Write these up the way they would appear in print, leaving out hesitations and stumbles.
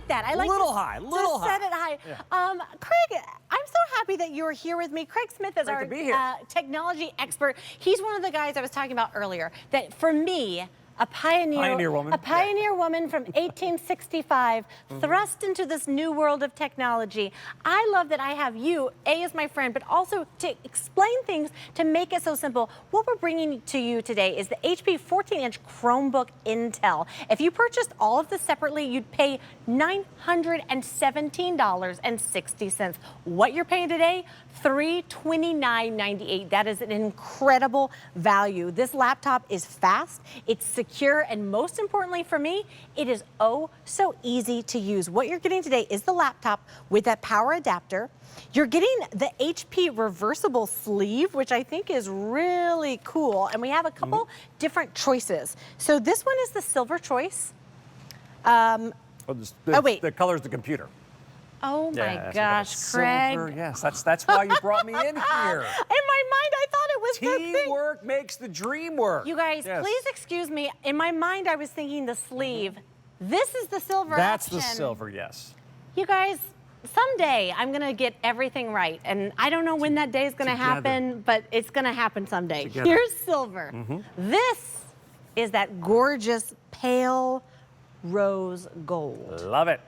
like that. I like little to, high, little to set it high. Yeah. Craig, I'm so happy that you're here with me. Craig Smith is our technology expert. He's one of the guys I was talking about earlier. That for me, a pioneer woman. A pioneer woman from 1865 thrust into this new world of technology. I love that I have you, A, as my friend, but also to explain things to make it so simple. What we're bringing to you today is the HP 14-inch Chromebook Intel. If you purchased all of this separately, you'd pay $917.60. What you're paying today, $329.98. That is an incredible value. This laptop is fast, it's secure, and most importantly for me, it is oh so easy to use. What you're getting today is the laptop with that power adapter. You're getting the HP reversible sleeve, which I think is really cool. And we have a couple different choices. So this one is the silver choice. Wait. The color's the computer. Oh my gosh, Craig. Silver, yes, that's why you brought me in here. In my mind, I thought it was the thing. Teamwork makes the dream work. You guys, please excuse me. In my mind, I was thinking the sleeve. This is the silver That's option. the silver, yes. You guys, someday I'm going to get everything right. And I don't know when that day is going to happen, but it's going to happen someday. Here's silver. This is that gorgeous pale rose gold. Love it.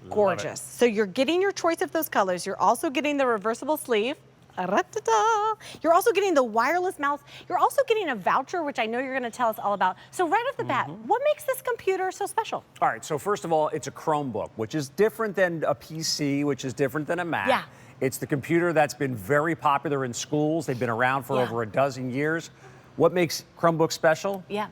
Gorgeous. So you're getting your choice of those colors. You're also getting the reversible sleeve. You're also getting the wireless mouse. You're also getting a voucher, which I know you're going to tell us all about. So right off the bat, what makes this computer so special? All right, so first of all, it's a Chromebook, which is different than a PC, which is different than a Mac. Yeah. It's the computer that's been very popular in schools. They've been around for over a dozen years. What makes Chromebooks special? Yeah.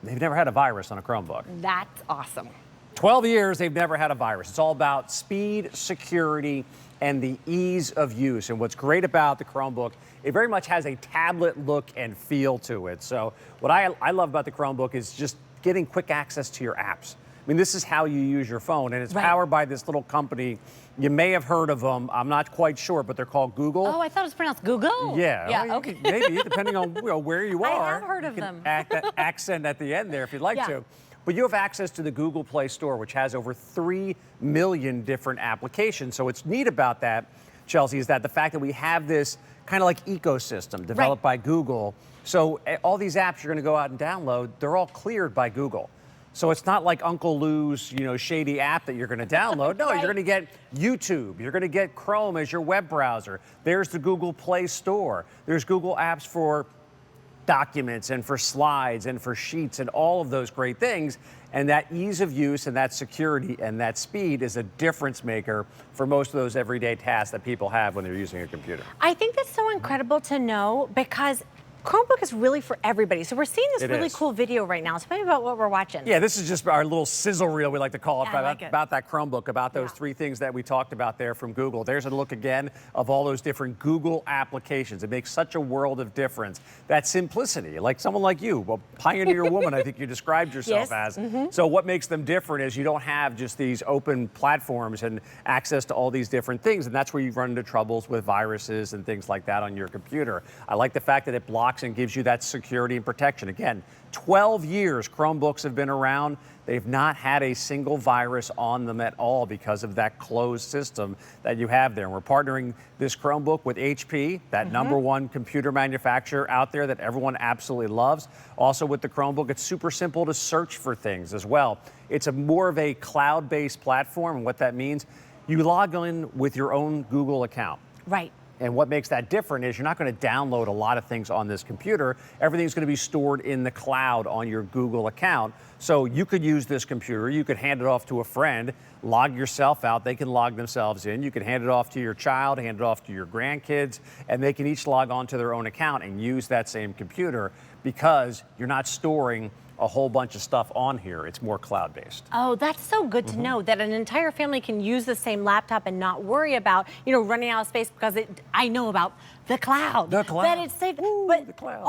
They've never had a virus on a Chromebook. That's awesome. 12 years, they've never had a virus. It's all about speed, security, and the ease of use. And what's great about the Chromebook, it very much has a tablet look and feel to it. So what I love about the Chromebook is just getting quick access to your apps. I mean, this is how you use your phone, and it's powered by this little company. You may have heard of them. I'm not quite sure, but they're called Google. Oh, I thought it was pronounced Google. Yeah. Yeah, well, okay. Maybe, depending on where you are. I have heard of them. Add that accent at the end there if you'd like to. But you have access to the Google Play Store, which has over 3 million different applications. So what's neat about that, Chelsea, is that the fact that we have this kind of like ecosystem developed by Google. So all these apps you're going to go out and download, they're all cleared by Google. So it's not like Uncle Lou's, shady app that you're going to download. No, you're going to get YouTube. You're going to get Chrome as your web browser. There's the Google Play Store. There's Google Apps for documents and for slides and for sheets and all of those great things. And that ease of use and that security and that speed is a difference maker for most of those everyday tasks that people have when they're using a computer. I think that's so incredible to know because Chromebook is really for everybody. So we're seeing this really cool video right now. Tell me about what we're watching. Yeah, this is just our little sizzle reel, we like to call it, about that Chromebook, about those 3 things that we talked about there from Google. There's a look again of all those different Google applications. It makes such a world of difference. That simplicity, like someone like you, a pioneer woman, I think you described yourself as. So what makes them different is you don't have just these open platforms and access to all these different things. And that's where you run into troubles with viruses and things like that on your computer. I like the fact that it blocks and gives you that security and protection. Again, 12 years Chromebooks have been around. They've not had a single virus on them at all because of that closed system that you have there. And we're partnering this Chromebook with HP, that #1 computer manufacturer out there that everyone absolutely loves. Also with the Chromebook, it's super simple to search for things as well. It's more of a cloud-based platform, and what that means, you log in with your own Google account. Right. And what makes that different is you're not going to download a lot of things on this computer. Everything's going to be stored in the cloud on your Google account. So you could use this computer, you could hand it off to a friend, log yourself out, they can log themselves in. You can hand it off to your child, hand it off to your grandkids, and they can each log on to their own account and use that same computer because you're not storing a whole bunch of stuff on here. It's more cloud-based. Oh, that's so good to know that an entire family can use the same laptop and not worry about, running out of space because I know about the cloud. The cloud. That it's safe. Ooh, but the cloud.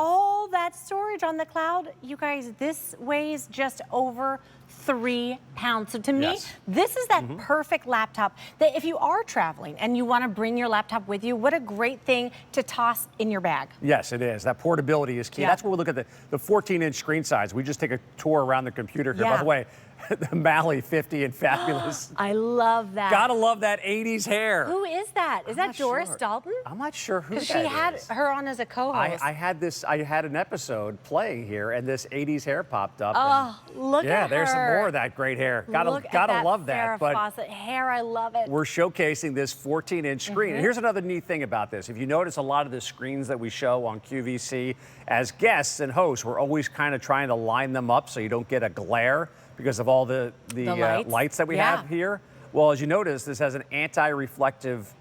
all that storage on the cloud, you guys, this weighs just over 3 pounds. So to me, this is that perfect laptop that if you are traveling and you want to bring your laptop with you, what a great thing to toss in your bag. Yes, it is. That portability is key. That's where we look at the 14-inch screen size. We just take a tour around the computer here. By the way, the Mally 50 and Fabulous. I love that. Gotta love that 80s hair. Who is that? Is that Doris Dalton? I'm not sure who that is. Because she had her on as a co-host. I had an episode playing here, and this 80s hair popped up. Oh, look at her. Yeah, there's some more of that great hair. Gotta love that. Farrah Fawcett hair, I love it. We're showcasing this 14-inch screen. And here's another neat thing about this. If you notice, a lot of the screens that we show on QVC, as guests and hosts, we're always kind of trying to line them up so you don't get a glare because of all the lights that we have here. Well, as you notice, this has an anti-reflective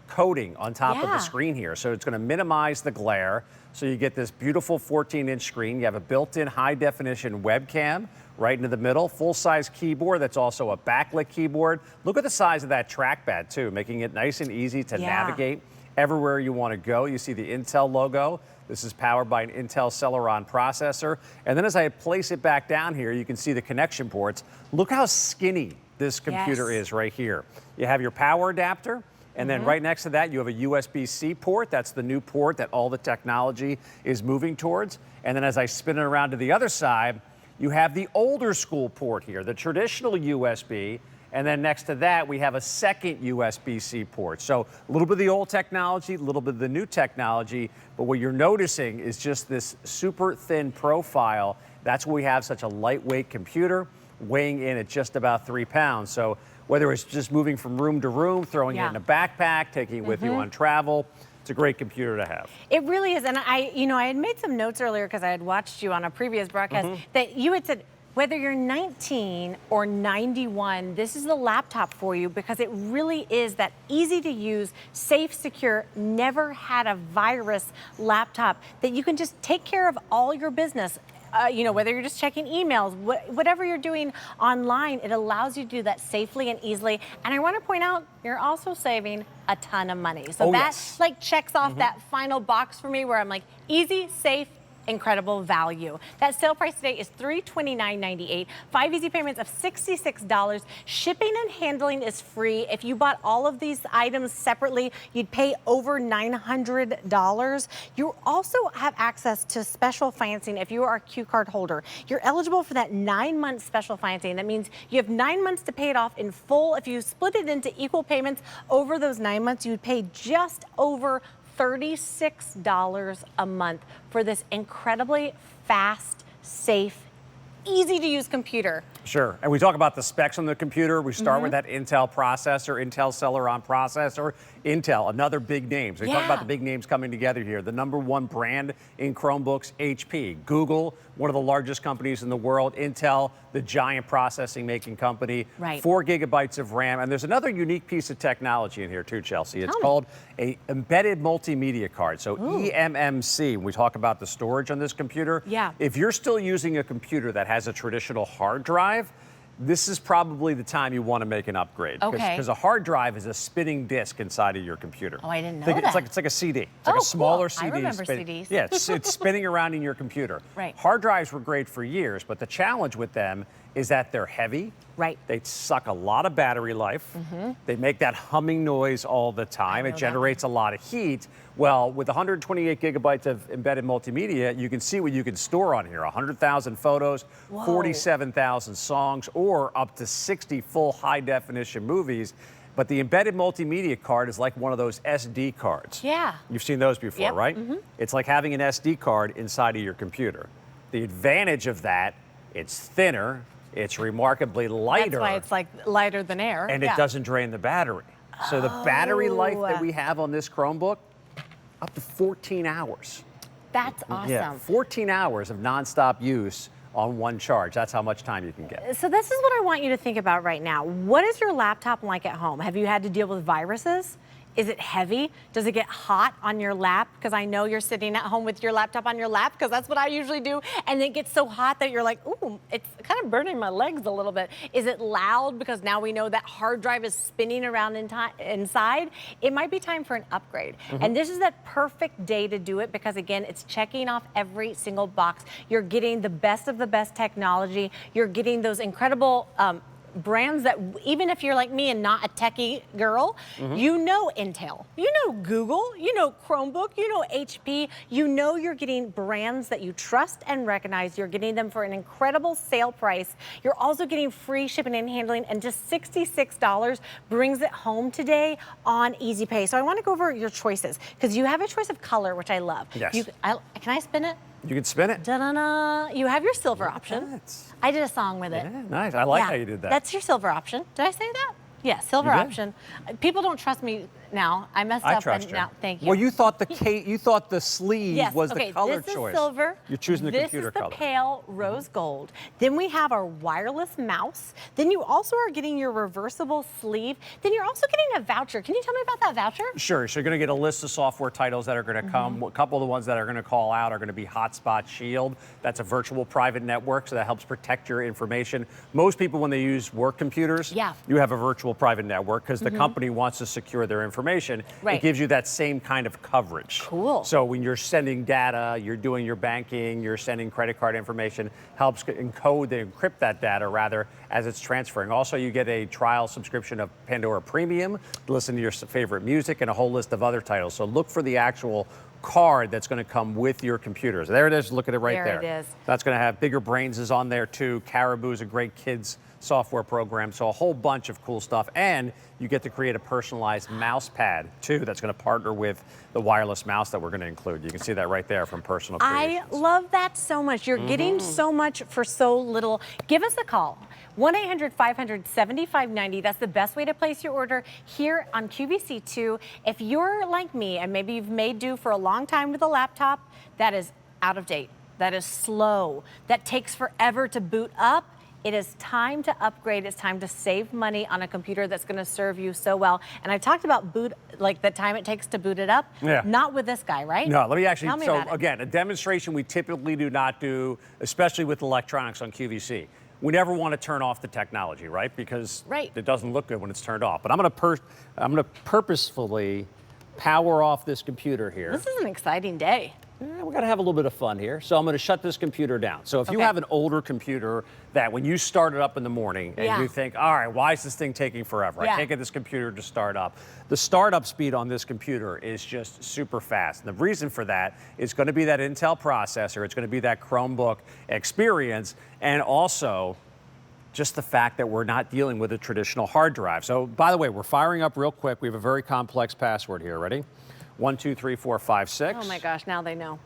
coating on top of the screen here. So it's going to minimize the glare. So you get this beautiful 14-inch screen. You have a built-in high-definition webcam right into the middle, full-size keyboard that's also a backlit keyboard. Look at the size of that trackpad, too, making it nice and easy to navigate everywhere you want to go. You see the Intel logo. This is powered by an Intel Celeron processor. And then as I place it back down here, you can see the connection ports. Look how skinny this computer is right here. You have your power adapter. And then right next to that, you have a USB-C port. That's the new port that all the technology is moving towards. And then as I spin it around to the other side, you have the older school port here, the traditional USB. And then next to that, we have a second USB-C port. So a little bit of the old technology, a little bit of the new technology. But what you're noticing is just this super thin profile. That's why we have such a lightweight computer weighing in at just about 3 pounds. So whether it's just moving from room to room, throwing it in a backpack, taking it with you on travel, it's a great computer to have. It really is. And I had made some notes earlier because I had watched you on a previous broadcast that you had said, whether you're 19 or 91, this is the laptop for you because it really is that easy to use, safe, secure, never had a virus laptop that you can just take care of all your business. Whether you're just checking emails, whatever you're doing online, it allows you to do that safely and easily. And I want to point out, you're also saving a ton of money. So that checks off that final box for me where I'm like, easy, safe, incredible value. That sale price today is $329.98. 5 easy payments of $66. Shipping and handling is free. If you bought all of these items separately, you'd pay over $900. You also have access to special financing if you are a Q card holder. You're eligible for that 9-month special financing. That means you have 9 months to pay it off in full. If you split it into equal payments over those 9 months, you'd pay just over $36 a month for this incredibly fast, safe, easy to use computer. Sure. And we talk about the specs on the computer. We start with that Intel processor, Intel Celeron processor. Intel, another big name. So we talk about the big names coming together here. The #1 brand in Chromebooks, HP. Google, one of the largest companies in the world. Intel, the giant processing making company. 4 gigabytes of RAM. And there's another unique piece of technology in here too, Chelsea. It's called a embedded multimedia card. So eMMC, when we talk about the storage on this computer. If you're still using a computer that has a traditional hard drive, this is probably the time you want to make an upgrade. Because a hard drive is a spinning disk inside of your computer. Oh, I didn't know that. It's like a CD. It's like a smaller CD. I remember CDs. Yeah, it's spinning around in your computer. Right. Hard drives were great for years, but the challenge with them is that they're heavy. Right. They suck a lot of battery life. They make that humming noise all the time. It generates a lot of heat. Well, with 128 gigabytes of embedded multimedia, you can see what you can store on here. 100,000 photos, 47,000 songs, or up to 60 full high-definition movies. But the embedded multimedia card is like one of those SD cards. Yeah. You've seen those before, right? It's like having an SD card inside of your computer. The advantage of that, it's thinner, it's remarkably lighter. That's why it's like lighter than air. And it doesn't drain the battery. So the battery life that we have on this Chromebook, up to 14 hours. That's awesome. Yeah, 14 hours of nonstop use on one charge. That's how much time you can get. So this is what I want you to think about right now. What is your laptop like at home? Have you had to deal with viruses? Is it heavy? Does it get hot on your lap? Because I know you're sitting at home with your laptop on your lap, because that's what I usually do. And it gets so hot that you're like, ooh, it's kind of burning my legs a little bit. Is it loud? Because now we know that hard drive is spinning around inside. It might be time for an upgrade. And this is that perfect day to do it, because again, it's checking off every single box. You're getting the best of the best technology. You're getting those incredible brands that even if you're like me and not a techie girl, you know Intel, you know Google, you know Chromebook, you know HP, you know you're getting brands that you trust and recognize. You're getting them for an incredible sale price. You're also getting free shipping and handling, and just $66 brings it home today on Easy Pay. So I want to go over your choices because you have a choice of color, which I love. Yes. Can I spin it? You can spin it. Da-da-da. You have your silver option. I did a song with it. Yeah, nice. I like how you did that. That's your silver option. Did I say that? Yeah, silver option. People don't trust me now. I messed up. I trust you. Now, thank you. Well, you thought the sleeve was the color this choice. Is silver. You're choosing the computer color. This is the pale rose gold. Then we have our wireless mouse. Then you also are getting your reversible sleeve. Then you're also getting a voucher. Can you tell me about that voucher? Sure. So you're going to get a list of software titles that are going to come. A couple of the ones that are going to call out are going to be Hotspot Shield. That's a virtual private network, so that helps protect your information. Most people, when they use work computers, you have a virtual private network because the company wants to secure their information. It gives you that same kind of coverage. Cool. So when you're sending data, you're doing your banking, you're sending credit card information, helps encrypt that data rather as it's transferring. Also, you get a trial subscription of Pandora Premium to listen to your favorite music and a whole list of other titles. So look for the actual card that's going to come with your computers. There it is. Look at it right there. There it is. That's going to have Bigger Brains is on there too. Caribou is a great kids software program. So a whole bunch of cool stuff. And you get to create a personalized mouse pad too that's going to partner with the wireless mouse that we're going to include. You can see that right there from Personal Creations. I love that so much. You're getting so much for so little. Give us a call. 1-800-500-7590. That's the best way to place your order here on QVC2. If you're like me and maybe you've made do for a long time with a laptop, that is out of date. That is slow. That takes forever to boot up. It is time to upgrade. It's time to save money on a computer that's going to serve you so well. And I talked about like the time it takes to boot it up. Yeah. Not with this guy, right? No, let me actually, Tell me so about it. again, a demonstration we typically do not do, especially with electronics on QVC. We never want to turn off the technology, right? Because it doesn't look good when it's turned off. But I'm going to purposefully power off this computer here. This is an exciting day. Yeah, we got to have a little bit of fun here. So I'm going to shut this computer down. So if you have an older computer that when you start it up in the morning and you think, all right, why is this thing taking forever? I can't get this computer to start up. The startup speed on this computer is just super fast. And the reason for that is going to be that Intel processor. It's going to be that Chromebook experience. And also just the fact that we're not dealing with a traditional hard drive. So by the way, we're firing up real quick. We have a very complex password here. Ready? 1, 2, 3, 4, 5, 6. Oh my gosh, now they know.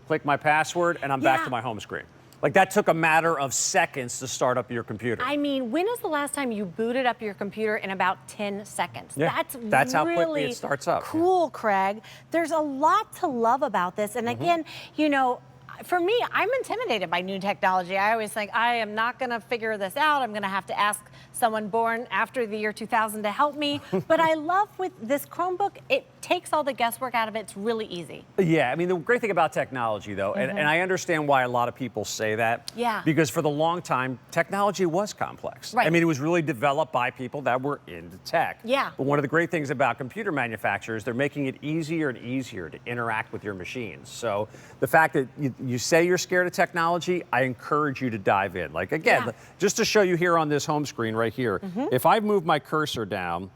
Click my password and I'm back to my home screen. Like that took a matter of seconds to start up your computer. I mean, when is the last time you booted up your computer in about 10 seconds? Yeah, that's how quickly it starts up. Cool, Craig. There's a lot to love about this. And again, you know, for me, I'm intimidated by new technology. I always think I am not going to figure this out. I'm going to have to ask someone born after the year 2000 to help me. But I love with this Chromebook, it takes all the guesswork out of it. It's really easy. Yeah, I mean, the great thing about technology, though, and I understand why a lot of people say that. Yeah. Because for the long time, technology was complex. Right. I mean, it was really developed by people that were into tech. Yeah. But one of the great things about computer manufacturers, they're making it easier and easier to interact with your machines. So the fact that you say you're scared of technology, I encourage you to dive in. Like, again, just to show you here on this home screen right here, if I move my cursor down,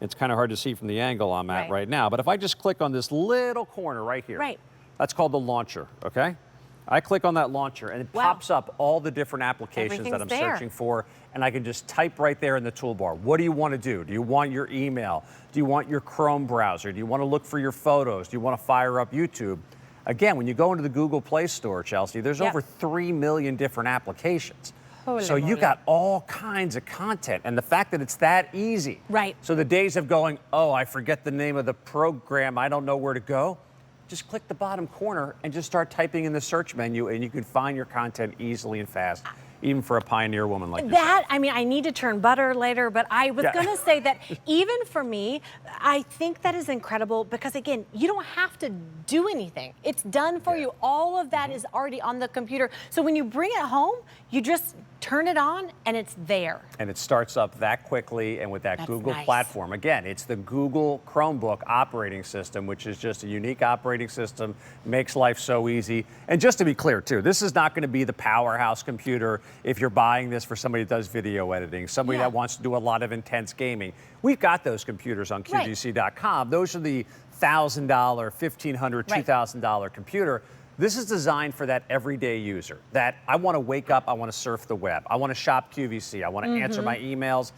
it's kind of hard to see from the angle I'm at right now, but if I just click on this little corner right here, that's called the launcher, okay? I click on that launcher and it pops up all the different applications that I'm searching for, and I can just type right there in the toolbar. What do you want to do? Do you want your email? Do you want your Chrome browser? Do you want to look for your photos? Do you want to fire up YouTube? Again, when you go into the Google Play Store, Chelsea, there's over 3 million different applications. So you got all kinds of content, and the fact that it's that easy. Right. So the days of going, oh, I forget the name of the program, I don't know where to go, just click the bottom corner and just start typing in the search menu, and you can find your content easily and fast, even for a pioneer woman like yourself. That, I mean, I need to turn butter later, but I was going to say that even for me, I think that is incredible because, again, you don't have to do anything. It's done for you. All of that is already on the computer. So when you bring it home, you just turn it on, and it's there. And it starts up that quickly, and with that That's Google nice. platform. Again, it's the Google Chromebook operating system, which is just a unique operating system, makes life so easy. And just to be clear, too, this is not going to be the powerhouse computer if you're buying this for somebody that does video editing, somebody that wants to do a lot of intense gaming. We've got those computers on QVC.com. Those are the $1,000, $1,500, $2,000 computer. This is designed for that everyday user that I want to wake up, I want to surf the web, I want to shop QVC, I want to answer my emails,